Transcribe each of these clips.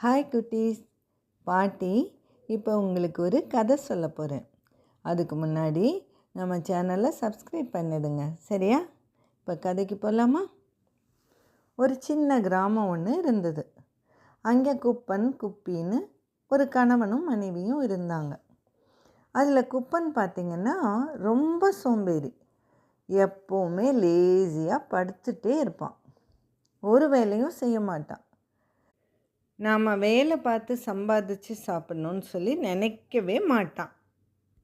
Hi குட்டீஸ். பாட்டி இப்போ உங்களுக்கு ஒரு கதை சொல்ல போகிறேன். அதுக்கு முன்னாடி நம்ம சேனலை சப்ஸ்கிரைப் பண்ணிடுங்க, சரியா? இப்போ கதைக்கு போகலாமா? ஒரு சின்ன கிராமம் ஒன்று இருந்தது. அங்கே குப்பன் குப்பின்னு ஒரு கணவனும் மனைவியும் இருந்தாங்க. அதில் குப்பன் பார்த்திங்கன்னா ரொம்ப சோம்பேறி. எப்போவுமே லேசியாக படுத்துகிட்டே இருப்பான். ஒரு வேலையும் செய்ய மாட்டான். நாம் வேலை பார்த்து சம்பாதிச்சு சாப்பிட்ணுன்னு சொல்லி நினைக்கவே மாட்டான்.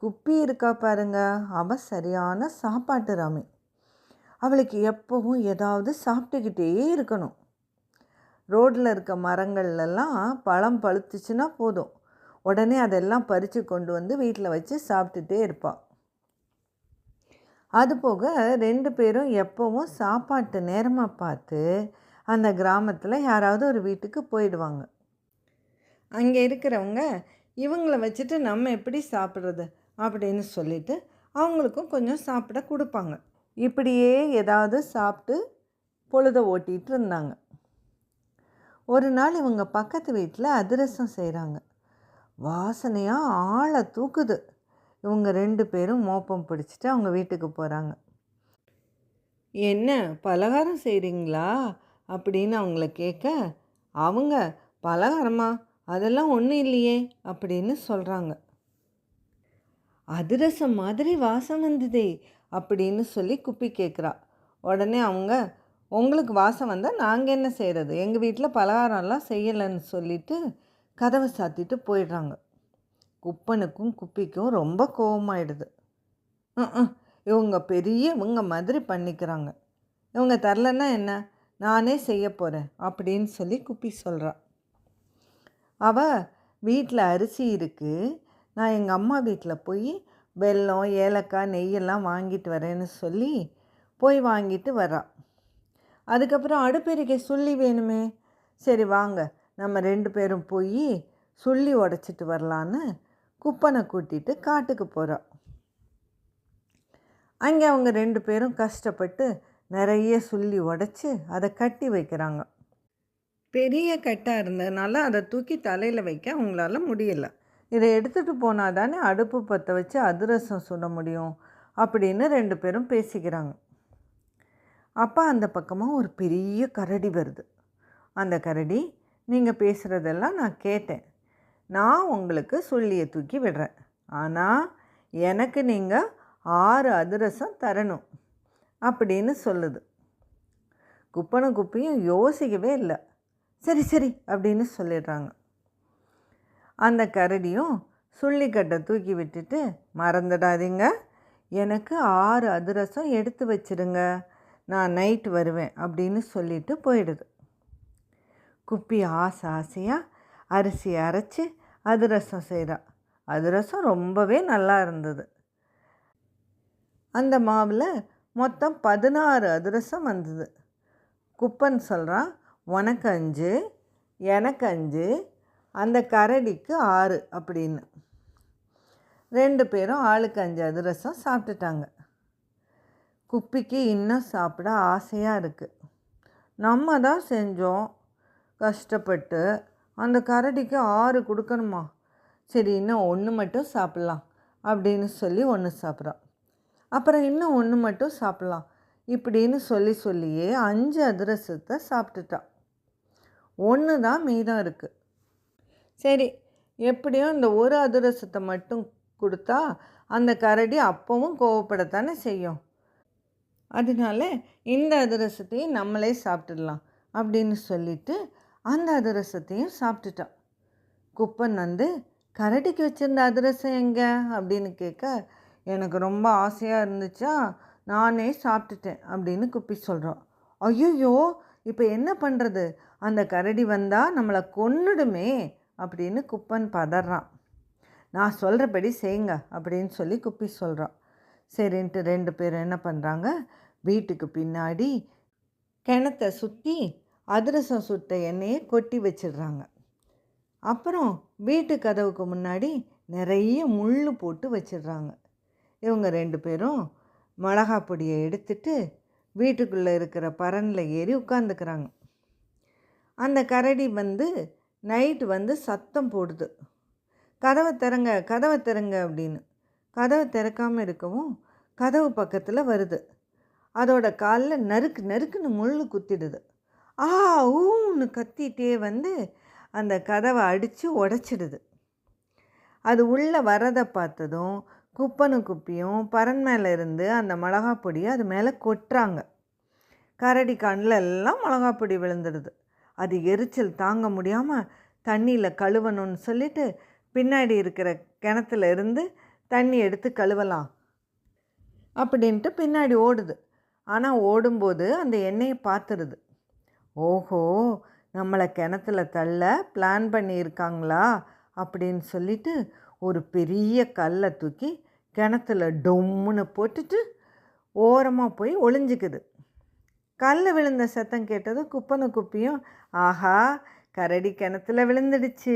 குப்பி இருக்கா பாருங்க, அவள் சரியான சாப்பாட்டு ராமி. அவளுக்கு எப்போவும் ஏதாவது சாப்பிட்டுக்கிட்டே இருக்கணும். ரோட்டில் இருக்க மரங்கள்லாம் பழம் பழுத்துச்சுன்னா போதும், உடனே அதெல்லாம் பறித்து கொண்டு வந்து வீட்டில் வச்சு சாப்பிட்டுட்டே இருப்பாள். அதுபோக 2 பேரும் எப்போவும் சாப்பாட்டு நேரமாக பார்த்து அந்த கிராமத்தில் யாராவது ஒரு வீட்டுக்கு போயிடுவாங்க. அங்கே இருக்கிறவங்க இவங்கள வச்சுட்டு நம்ம எப்படி சாப்பிட்றது அப்படின்னு சொல்லிட்டு அவங்களுக்கும் கொஞ்சம் சாப்பிட கொடுப்பாங்க. இப்படியே ஏதாவது சாப்பிட்டு பொழுதை ஓட்டிகிட்டு இருந்தாங்க. ஒரு நாள் இவங்க பக்கத்து வீட்டில் அதிரசம் செய்கிறாங்க. வாசனையாக ஆளை தூக்குது. இவங்க 2 பேரும் மோப்பம் பிடிச்சிட்டு அவங்க வீட்டுக்கு போகிறாங்க. என்ன பலகாரம் செய்கிறீங்களா அப்படின்னு அவங்கள கேட்க, அவங்க பலகாரமா, அதெல்லாம் ஒன்றும் இல்லையே அப்படின்னு சொல்கிறாங்க. அதிரசம் மாதிரி வாசம் வந்ததே அப்படின்னு சொல்லி குப்பி கேட்குறா. உடனே அவங்க, உங்களுக்கு வாசம் வந்தால் நாங்கள் என்ன செய்கிறது, எங்கள் வீட்டில் பலகாரம்லாம் செய்யலைன்னு சொல்லிட்டு கதவை சாத்திட்டு போயிடுறாங்க. குப்பனுக்கும் குப்பிக்கும் ரொம்ப கோபமாயிடுது. இவங்க பெரியவங்க மாதிரி பண்ணிக்கிறாங்க, இவங்க தரலன்னா என்ன, நானே செய்ய போகிறேன் அப்படின்னு சொல்லி குப்பி சொல்கிறா. அவள் வீட்டில் அரிசி இருக்குது, நான் எங்கள் அம்மா வீட்டில் போய் வெல்லம் ஏலக்காய் நெய்யெல்லாம் வாங்கிட்டு வரேன்னு சொல்லி போய் வாங்கிட்டு வரா. அதுக்கப்புறம் அடுப்பெருக்கை சுள்ளி வேணுமே, சரி வாங்க நம்ம 2 பேரும் போய் சுள்ளி உடச்சிட்டு வரலான்னு குப்பனை கூட்டிகிட்டு காட்டுக்கு போகிறா. அங்கே அவங்க 2 பேரும் கஷ்டப்பட்டு நிறைய சுள்ளி உடச்சி அதை கட்டி வைக்கிறாங்க. பெரிய கட்டாக இருந்ததுனால அதை தூக்கி தலையில் வைக்க அவங்களால முடியலை. இதை எடுத்துகிட்டு போனால் தானே அடுப்பு பற்ற வச்சு அதிரசம் சுட முடியும் அப்படின்னு 2 பேரும் பேசிக்கிறாங்க. அப்போ அந்த பக்கமாக ஒரு பெரிய கரடி வருது. அந்த கரடி, நீங்கள் பேசுகிறதெல்லாம் நான் கேட்டேன், நான் உங்களுக்கு சுள்ளியை தூக்கி விடுறேன், ஆனால் எனக்கு நீங்கள் 6 அதிரசம் தரணும் அப்படின்னு சொல்லுது. குப்பனும் குப்பியும் யோசிக்கவே இல்லை, சரி சரி அப்படின்னு சொல்லிடுறாங்க. அந்த கரடியும் சுள்ளிக்கட்டை தூக்கி விட்டுட்டு, மறந்துடாதீங்க, எனக்கு 6 அதிரசம் எடுத்து வச்சிருங்க, நான் நைட்டு வருவேன் அப்படின்னு சொல்லிட்டு போயிடுது. குப்பி ஆசையாக அரிசி அரைச்சி அதிரசம் செய்கிறா. அதிரசம் ரொம்பவே நல்லா இருந்தது. அந்த மாவில் மொத்தம் 16 அதிரசம் வந்தது. குப்பன் சொல்கிறான், உனக்கு 5, எனக்கு 5, அந்த கரடிக்கு 6 அப்படின்னு. 2 பேரும் ஆளுக்கு 5 அதிரசம் சாப்பிட்டுட்டாங்க. குப்பிக்கு இன்னும் சாப்பிட ஆசையாக இருக்குது. நம்ம தான் செஞ்சோம் கஷ்டப்பட்டு, அந்த கரடிக்கு 6 கொடுக்கணுமா, சரி இன்னும் 1 மட்டும் சாப்பிட்லாம் அப்படின்னு சொல்லி 1 சாப்பிட்றான். அப்புறம் இன்னும் 1 மட்டும் சாப்பிட்லாம் இப்படின்னு சொல்லியே 5 அதிரசத்தை சாப்பிட்டுட்டான். 1 தான் மீதம் இருக்குது. சரி, எப்படியும் இந்த ஒரு அதிரசத்தை மட்டும் கொடுத்தா அந்த கரடி அப்பவும் கோவப்படத்தானே செய்யும், அதனால இந்த அதிரசத்தையும் நம்மளே சாப்பிட்டுடலாம் அப்படின்னு சொல்லிட்டு அந்த அதிரசத்தையும் சாப்பிட்டுட்டான். குப்பன் வந்து, கரடிக்கு வச்சுருந்த அதிரசம் எங்கே அப்படின்னு கேட்க, எனக்கு ரொம்ப ஆசையாக இருந்துச்சா நானே சாப்பிட்டுட்டேன் அப்படின்னு குப்பி சொல்கிறான். ஐயோ, இப்போ என்ன பண்ணுறது, அந்த கரடி வந்தால் நம்மளை கொன்னுடுமே அப்படின்னு குப்பன் பதறான். நான் சொல்கிறபடி செய்யுங்க அப்படின்னு சொல்லி குப்பி சொல்கிறான். சரின்ட்டு 2 பேரும் என்ன பண்ணுறாங்க, வீட்டுக்கு பின்னாடி கிணத்தை சுற்றி அதிரசம் சுட்ட எண்ணெயை கொட்டி வச்சிடுறாங்க. அப்புறம் வீட்டு கதவுக்கு முன்னாடி நிறைய முள் போட்டு வச்சிடுறாங்க. இவங்க 2 பேரும் மிளகா பொடியை எடுத்துட்டு வீட்டுக்குள்ளே இருக்கிற பரனில் ஏறி உட்காந்துக்கிறாங்க. அந்த கரடி வந்து நைட்டு வந்து சத்தம் போடுது, கதவை திறங்க கதவை திறங்க அப்படின்னு. கதவை திறக்காமல் இருக்கவும் கதவு பக்கத்தில் வருது. அதோட காலில் நறுக்கு நறுக்குன்னு முள் குத்திடுது. ஆ ஊன்னு கத்திட்டே வந்து அந்த கதவை அடித்து உடச்சிடுது. அது உள்ளே வரதை பார்த்ததும் குப்பனும் குப்பியும் பறன் மேலே இருந்து அந்த மிளகாப்பொடியை அது மேலே கொட்டுறாங்க. கரடி கண்ணில் எல்லாம் மிளகாப்பொடி விழுந்துடுது. அது எரிச்சல் தாங்க முடியாமல் தண்ணியில் கழுவணும்னு சொல்லிட்டு பின்னாடி இருக்கிற கிணத்துல இருந்து தண்ணி எடுத்து கழுவலாம் அப்படின்ட்டு பின்னாடி ஓடுது. ஆனால் ஓடும்போது அந்த எண்ணெயை பார்த்துருது. ஓஹோ, நம்மளை கிணத்துல தள்ள பிளான் பண்ணியிருக்காங்களா அப்படின்னு சொல்லிட்டு ஒரு பெரிய கல்லை தூக்கி கிணத்துல டொம்முன்னு போட்டுட்டு ஓரமாக போய் ஒளிஞ்சிக்குது. கல் விழுந்த சத்தம் கேட்டதும் குப்பனும் குப்பியும் ஆஹா கரடி கிணத்துல விழுந்துடுச்சு,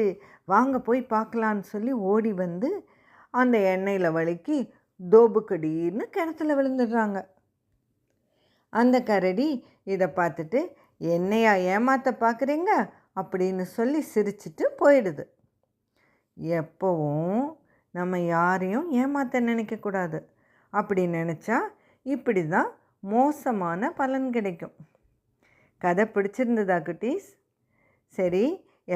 வாங்க போய் பார்க்கலான்னு சொல்லி ஓடி வந்து அந்த எண்ணெயில் வழுக்கி தோபுக்கடின்னு கிணத்துல விழுந்துடுறாங்க. அந்த கரடி இதை பார்த்துட்டு என்னையா ஏமாற்ற பார்க்குறீங்க அப்படின்னு சொல்லி சிரிச்சிட்டு போயிடுது. எப்போவும் நம்ம யாரையும் ஏமாற்ற நினைக்கக்கூடாது. அப்படி நினச்சா இப்படி தான் மோசமான பலன் கிடைக்கும். கதை பிடிச்சிருந்ததா குட்டீஸ்? சரி,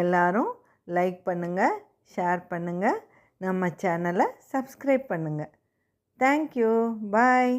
எல்லாரும் லைக் பண்ணுங்கள், ஷேர் பண்ணுங்கள், நம்ம சேனலை சப்ஸ்கிரைப் பண்ணுங்கள். தேங்க்யூ, பாய்.